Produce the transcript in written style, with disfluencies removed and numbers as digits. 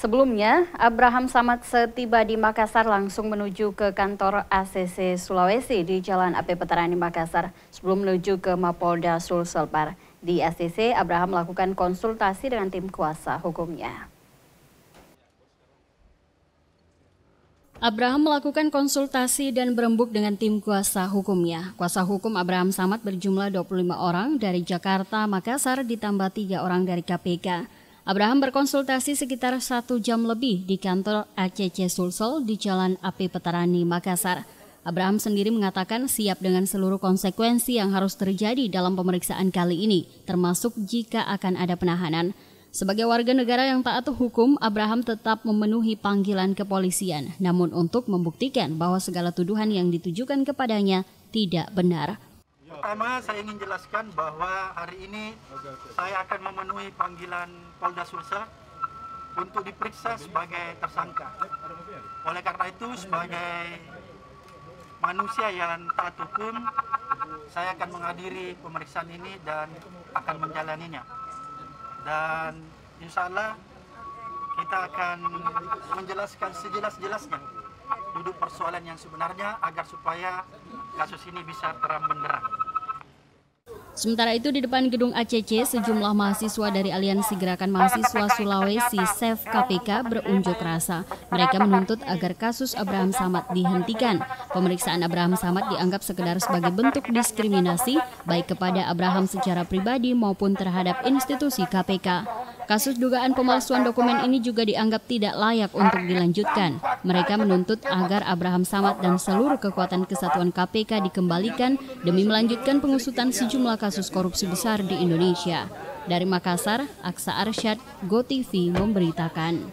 Sebelumnya, Abraham Samad setiba di Makassar langsung menuju ke kantor ACC Sulawesi di Jalan AP Petarani Makassar sebelum menuju ke Mapolda Sulsel. Di ACC, Abraham melakukan konsultasi dengan tim kuasa hukumnya. Abraham melakukan konsultasi dan berembuk dengan tim kuasa hukumnya. Kuasa hukum Abraham Samad berjumlah 25 orang dari Jakarta, Makassar ditambah 3 orang dari KPK. Abraham berkonsultasi sekitar 1 jam lebih di kantor ACC Sulsel di Jalan AP Petarani, Makassar. Abraham sendiri mengatakan siap dengan seluruh konsekuensi yang harus terjadi dalam pemeriksaan kali ini, termasuk jika akan ada penahanan. Sebagai warga negara yang taat hukum, Abraham tetap memenuhi panggilan kepolisian, namun untuk membuktikan bahwa segala tuduhan yang ditujukan kepadanya tidak benar. Pertama, saya ingin jelaskan bahwa hari ini saya akan memenuhi panggilan Polda Sulsel untuk diperiksa sebagai tersangka. Oleh karena itu, sebagai manusia yang taat hukum, saya akan menghadiri pemeriksaan ini dan akan menjalaninya. Dan insya Allah kita akan menjelaskan sejelas-jelasnya duduk persoalan yang sebenarnya agar supaya kasus ini bisa terang benderang. Sementara itu di depan gedung ACC, sejumlah mahasiswa dari Aliansi Gerakan Mahasiswa Sulawesi (SEF) KPK berunjuk rasa. Mereka menuntut agar kasus Abraham Samad dihentikan. Pemeriksaan Abraham Samad dianggap sekedar sebagai bentuk diskriminasi baik kepada Abraham secara pribadi maupun terhadap institusi KPK. Kasus dugaan pemalsuan dokumen ini juga dianggap tidak layak untuk dilanjutkan. Mereka menuntut agar Abraham Samad dan seluruh kekuatan kesatuan KPK dikembalikan demi melanjutkan pengusutan sejumlah kasus korupsi besar di Indonesia. Dari Makassar, Aksa Arsyad, GoTV memberitakan.